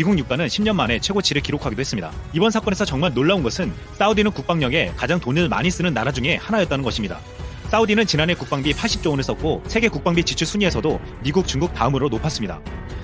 미국 유가는 10년 만에 최고치를 기록하기도 했습니다. 이번 사건에서 정말 놀라운 것은 사우디는 국방력에 가장 돈을 많이 쓰는 나라 중에 하나였다는 것입니다. 사우디는 지난해 국방비 80조 원을 썼고 세계 국방비 지출 순위에서도 미국, 중국 다음으로 높았습니다.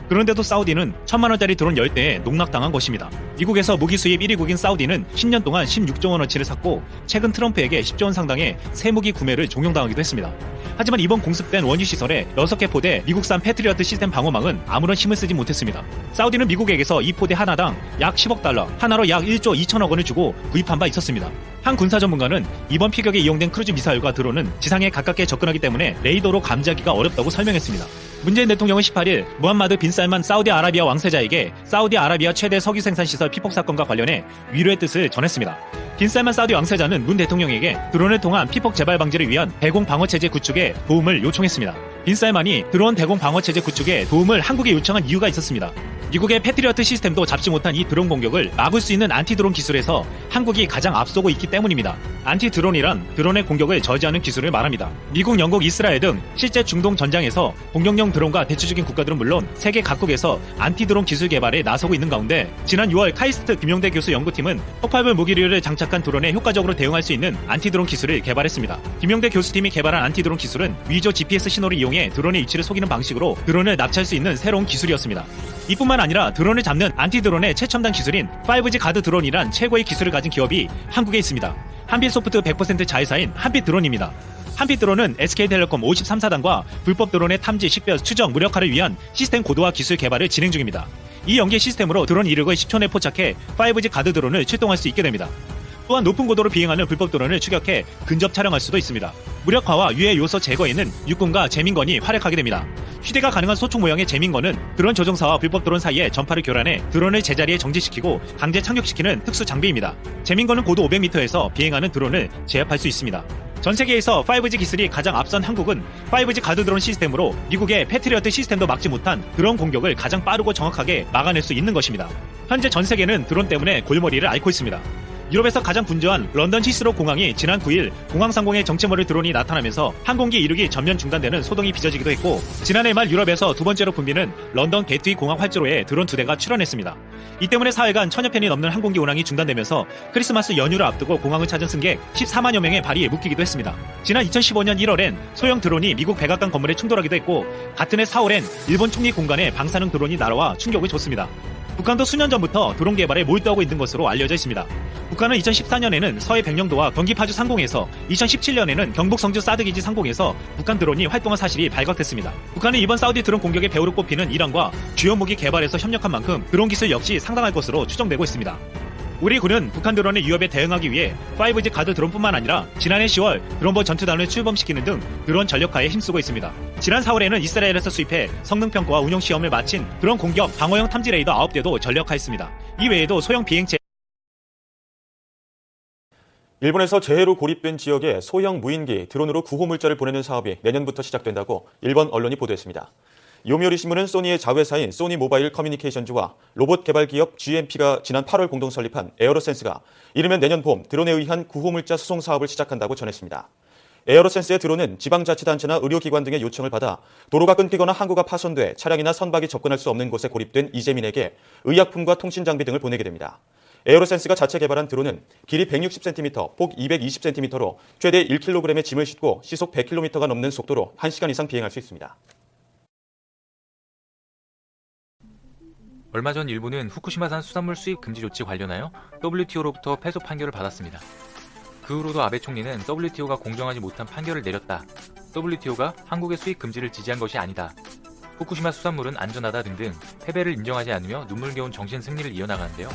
그런데도 사우디는 1000만원짜리 드론 10대에 농락당한 것입니다. 미국에서 무기 수입 1위국인 사우디는 10년 동안 16조 원어치를 샀고 최근 트럼프에게 10조 원 상당의 새 무기 구매를 종용당하기도 했습니다. 하지만 이번 공습된 원유 시설에 6개 포대 미국산 패트리어트 시스템 방어망은 아무런 힘을 쓰지 못했습니다. 사우디는 미국에게서 이 포대 하나당 약 10억 달러, 하나로 약 1조 2천억 원을 주고 구입한 바 있었습니다. 한 군사 전문가는 이번 피격에 이용된 크루즈 미사일과 드론은 지상에 가깝게 접근하기 때문에 레이더로 감지하기가 어렵다고 설명했습니다. 문재인 대통령은 18일 무함마드 빈 살만 사우디아라비아 왕세자에게 사우디아라비아 최대 석유 생산 시설 피폭 사건과 관련해 위로의 뜻을 전했습니다. 빈 살만 사우디 왕세자는 문 대통령에게 드론을 통한 피폭 재발 방지를 위한 대공 방어 체제 구축에 도움을 요청했습니다. 빈 살만이 드론 대공 방어 체제 구축에 도움을 한국에 요청한 이유가 있었습니다. 미국의 패트리어트 시스템도 잡지 못한 이 드론 공격을 막을 수 있는 안티드론 기술에서 한국이 가장 앞서고 있기 때문입니다. 안티드론이란 드론의 공격을 저지하는 기술을 말합니다. 미국, 영국, 이스라엘 등 실제 중동 전장에서 공격용 드론과 대치중인 국가들은 물론 세계 각국에서 안티드론 기술 개발에 나서고 있는 가운데 지난 6월 카이스트 김용대 교수 연구팀은 폭발물 무기류를 장착한 드론에 효과적으로 대응할 수 있는 안티드론 기술을 개발했습니다. 김용대 교수팀이 개발한 안티드론 기술은 위조 GPS 신호를 이용해 드론의 위치를 속이는 방식으로 드론을 납치할 수 있는 새로운 기술이었습니다. 이뿐만 아니라 드론을 잡는 안티드론의 최첨단 기술인 5G 가드 드론이란 최고의 기술을 가진 기업이 한국에 있습니다. 한빛소프트 100% 자회사인 한빛드론입니다. 한빛드론은 SK텔레콤 53사단과 불법 드론의 탐지, 식별, 추적, 무력화를 위한 시스템 고도화 기술 개발을 진행 중입니다. 이 연계 시스템으로 드론 이륙을 10초 내 포착해 5G 가드 드론을 출동할 수 있게 됩니다. 또한 높은 고도로 비행하는 불법 드론을 추격해 근접 촬영할 수도 있습니다. 무력화와 유해 요소 제거에는 육군과 재민건이 활약하게 됩니다. 휴대가 가능한 소총 모양의 재민건은 드론 조종사와 불법 드론 사이에 전파를 교란해 드론을 제자리에 정지시키고 강제 착륙시키는 특수 장비입니다. 재민건은 고도 500m에서 비행하는 드론을 제압할 수 있습니다. 전 세계에서 5G 기술이 가장 앞선 한국은 5G 가드 드론 시스템으로 미국의 패트리어트 시스템도 막지 못한 드론 공격을 가장 빠르고 정확하게 막아낼 수 있는 것입니다. 현재 전 세계는 드론 때문에 골머리를 앓고 있습니다. 유럽에서 가장 분주한 런던 히스로 공항이 지난 9일 공항 상공에 정체모를 드론이 나타나면서 항공기 이륙이 전면 중단되는 소동이 빚어지기도 했고 지난해 말 유럽에서 두 번째로 붐비는 런던 게트위 공항 활주로에 드론 2대가 출현했습니다. 이 때문에 사흘간 1000여 편이 넘는 항공기 운항이 중단되면서 크리스마스 연휴를 앞두고 공항을 찾은 승객 14만여 명의 발이 묶이기도 했습니다. 지난 2015년 1월엔 소형 드론이 미국 백악관 건물에 충돌하기도 했고 같은 해 4월엔 일본 총리 공간에 방사능 드론이 날아와 충격을 줬습니다. 북한도 수년 전부터 드론 개발에 몰두하고 있는 것으로 알려져 있습니다. 북한은 2014년에는 서해 백령도와 경기 파주 상공에서 2017년에는 경북 성주 사드기지 상공에서 북한 드론이 활동한 사실이 발각됐습니다. 북한은 이번 사우디 드론 공격의 배후로 꼽히는 이란과 주요 무기 개발에서 협력한 만큼 드론 기술 역시 상당할 것으로 추정되고 있습니다. 우리 군은 북한 드론의 위협에 대응하기 위해 5G 가드 드론뿐만 아니라 지난해 10월 드론버 전투단을 출범시키는 등 드론 전력화에 힘쓰고 있습니다. 지난 4월에는 이스라엘에서 수입해 성능평가와 운용시험을 마친 드론 공격 방어형 탐지 레이더 9대도 전력화했습니다. 이 외에도 소형 비행체 일본에서 재해로 고립된 지역에 소형 무인기 드론으로 구호물자를 보내는 사업이 내년부터 시작된다고 일본 언론이 보도했습니다. 요미우리 신문은 소니의 자회사인 소니 모바일 커뮤니케이션즈와 로봇 개발 기업 GMP가 지난 8월 공동 설립한 에어로센스가 이르면 내년 봄 드론에 의한 구호물자 수송 사업을 시작한다고 전했습니다. 에어로센스의 드론은 지방자치단체나 의료기관 등의 요청을 받아 도로가 끊기거나 항구가 파손돼 차량이나 선박이 접근할 수 없는 곳에 고립된 이재민에게 의약품과 통신장비 등을 보내게 됩니다. 에어로센스가 자체 개발한 드론은 길이 160cm, 폭 220cm로 최대 1kg의 짐을 싣고 시속 100km가 넘는 속도로 1시간 이상 비행할 수 있습니다. 얼마 전 일본은 후쿠시마산 수산물 수입 금지 조치 관련하여 WTO로부터 패소 판결을 받았습니다. 그 후로도 아베 총리는 WTO가 공정하지 못한 판결을 내렸다. WTO가 한국의 수입 금지를 지지한 것이 아니다. 후쿠시마 수산물은 안전하다 등등 패배를 인정하지 않으며 눈물겨운 정신 승리를 이어나가는데요.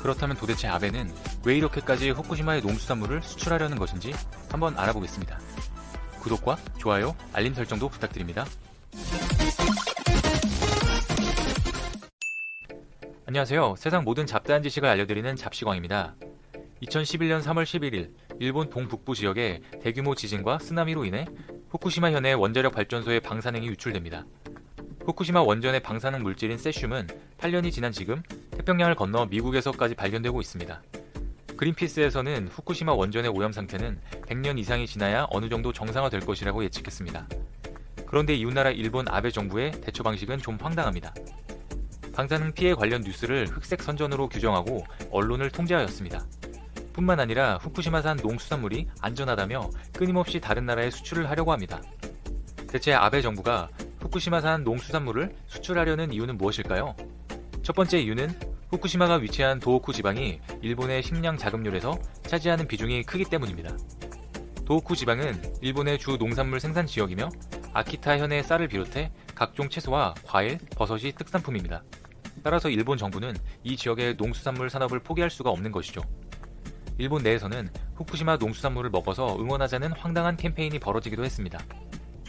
그렇다면 도대체 아베는 왜 이렇게까지 후쿠시마의 농수산물을 수출하려는 것인지 한번 알아보겠습니다. 구독과 좋아요, 알림 설정도 부탁드립니다. 안녕하세요. 세상 모든 잡다한 지식을 알려드리는 잡시광입니다. 2011년 3월 11일 일본 동북부 지역에 대규모 지진과 쓰나미로 인해 후쿠시마 현의 원자력 발전소의 방사능이 유출됩니다. 후쿠시마 원전의 방사능 물질인 세슘은 8년이 지난 지금 태평양을 건너 미국에서까지 발견되고 있습니다. 그린피스에서는 후쿠시마 원전의 오염 상태는 100년 이상이 지나야 어느 정도 정상화될 것이라고 예측했습니다. 그런데 이웃나라 일본 아베 정부의 대처 방식은 좀 황당합니다. 방사능 피해 관련 뉴스를 흑색 선전으로 규정하고 언론을 통제하였습니다. 뿐만 아니라 후쿠시마산 농수산물이 안전하다며 끊임없이 다른 나라에 수출을 하려고 합니다. 대체 아베 정부가 후쿠시마산 농수산물을 수출하려는 이유는 무엇일까요? 첫 번째 이유는 후쿠시마가 위치한 도호쿠 지방이 일본의 식량 자급률에서 차지하는 비중이 크기 때문입니다. 도호쿠 지방은 일본의 주 농산물 생산 지역이며 아키타 현의 쌀을 비롯해 각종 채소와 과일, 버섯이 특산품입니다. 따라서 일본 정부는 이 지역의 농수산물 산업을 포기할 수가 없는 것이죠. 일본 내에서는 후쿠시마 농수산물을 먹어서 응원하자는 황당한 캠페인이 벌어지기도 했습니다.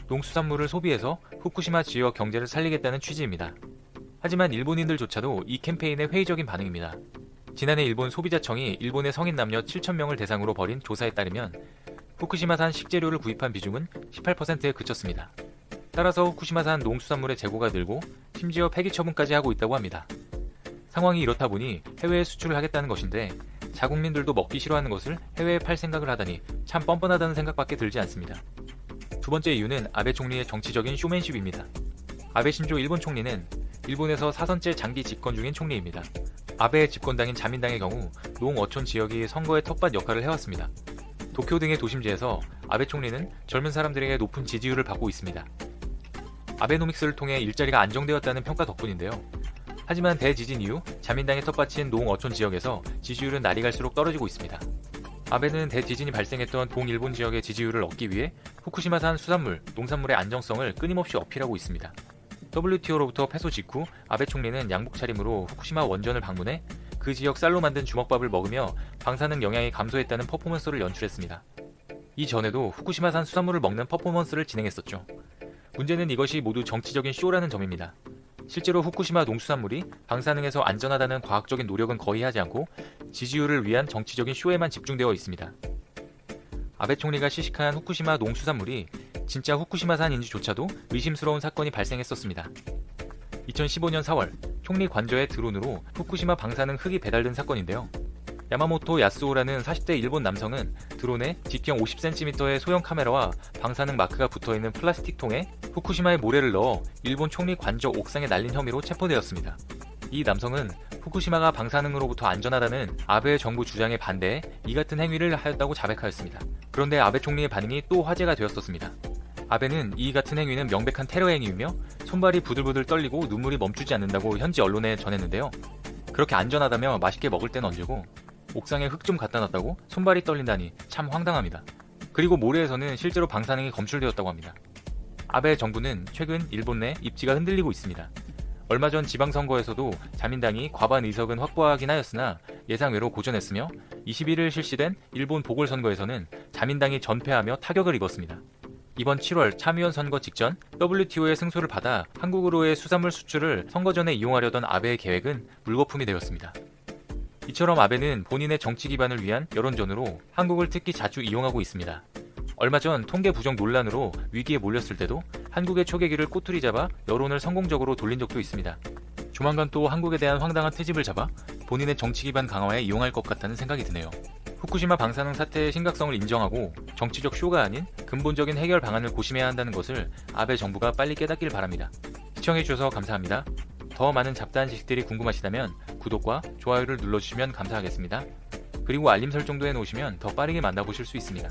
농수산물을 소비해서 후쿠시마 지역 경제를 살리겠다는 취지입니다. 하지만 일본인들조차도 이 캠페인에 회의적인 반응입니다. 지난해 일본 소비자청이 일본의 성인 남녀 7,000명을 대상으로 벌인 조사에 따르면 후쿠시마산 식재료를 구입한 비중은 18%에 그쳤습니다. 따라서 후쿠시마산 농수산물의 재고가 늘고 심지어 폐기 처분까지 하고 있다고 합니다. 상황이 이렇다 보니 해외에 수출을 하겠다는 것인데 자국민들도 먹기 싫어하는 것을 해외에 팔 생각을 하다니 참 뻔뻔하다는 생각밖에 들지 않습니다. 두 번째 이유는 아베 총리의 정치적인 쇼맨십입니다. 아베 신조 일본 총리는 일본에서 4선째 장기 집권 중인 총리입니다. 아베의 집권당인 자민당의 경우 농어촌 지역이 선거의 텃밭 역할을 해왔습니다. 도쿄 등의 도심지에서 아베 총리는 젊은 사람들에게 높은 지지율을 받고 있습니다. 아베노믹스를 통해 일자리가 안정되었다는 평가 덕분인데요. 하지만 대지진 이후 자민당의 텃밭인 농어촌 지역에서 지지율은 날이 갈수록 떨어지고 있습니다. 아베는 대지진이 발생했던 동일본 지역의 지지율을 얻기 위해 후쿠시마산 수산물, 농산물의 안정성을 끊임없이 어필하고 있습니다. WTO로부터 패소 직후 아베 총리는 양복 차림으로 후쿠시마 원전을 방문해 그 지역 쌀로 만든 주먹밥을 먹으며 방사능 영향이 감소했다는 퍼포먼스를 연출했습니다. 이전에도 후쿠시마산 수산물을 먹는 퍼포먼스를 진행했었죠. 문제는 이것이 모두 정치적인 쇼라는 점입니다. 실제로 후쿠시마 농수산물이 방사능에서 안전하다는 과학적인 노력은 거의 하지 않고 지지율을 위한 정치적인 쇼에만 집중되어 있습니다. 아베 총리가 시식한 후쿠시마 농수산물이 진짜 후쿠시마산인지조차도 의심스러운 사건이 발생했었습니다. 2015년 4월 총리 관저에 드론으로 후쿠시마 방사능 흙이 배달된 사건인데요. 야마모토 야스오라는 40대 일본 남성은 드론에 직경 50cm의 소형 카메라와 방사능 마크가 붙어있는 플라스틱 통에 후쿠시마의 모래를 넣어 일본 총리 관저 옥상에 날린 혐의로 체포되었습니다. 이 남성은 후쿠시마가 방사능으로부터 안전하다는 아베 정부 주장에 반대해 이 같은 행위를 하였다고 자백하였습니다. 그런데 아베 총리의 반응이 또 화제가 되었었습니다. 아베는 이 같은 행위는 명백한 테러 행위이며 손발이 부들부들 떨리고 눈물이 멈추지 않는다고 현지 언론에 전했는데요. 그렇게 안전하다며 맛있게 먹을 땐 언제고 옥상에 흙 좀 갖다 놨다고 손발이 떨린다니 참 황당합니다. 그리고 모래에서는 실제로 방사능이 검출되었다고 합니다. 아베 정부는 최근 일본 내 입지가 흔들리고 있습니다. 얼마 전 지방선거에서도 자민당이 과반 의석은 확보하긴 하였으나 예상외로 고전했으며 21일 실시된 일본 보궐선거에서는 자민당이 전패하며 타격을 입었습니다. 이번 7월 참의원 선거 직전 WTO의 승소를 받아 한국으로의 수산물 수출을 선거 전에 이용하려던 아베의 계획은 물거품이 되었습니다. 이처럼 아베는 본인의 정치 기반을 위한 여론전으로 한국을 특히 자주 이용하고 있습니다. 얼마 전 통계 부정 논란으로 위기에 몰렸을 때도 한국의 초계기를 꼬투리 잡아 여론을 성공적으로 돌린 적도 있습니다. 조만간 또 한국에 대한 황당한 트집을 잡아 본인의 정치 기반 강화에 이용할 것 같다는 생각이 드네요. 후쿠시마 방사능 사태의 심각성을 인정하고 정치적 쇼가 아닌 근본적인 해결 방안을 고심해야 한다는 것을 아베 정부가 빨리 깨닫길 바랍니다. 시청해주셔서 감사합니다. 더 많은 잡다한 지식들이 궁금하시다면 구독과 좋아요를 눌러주시면 감사하겠습니다. 그리고 알림 설정도 해놓으시면 더 빠르게 만나보실 수 있습니다.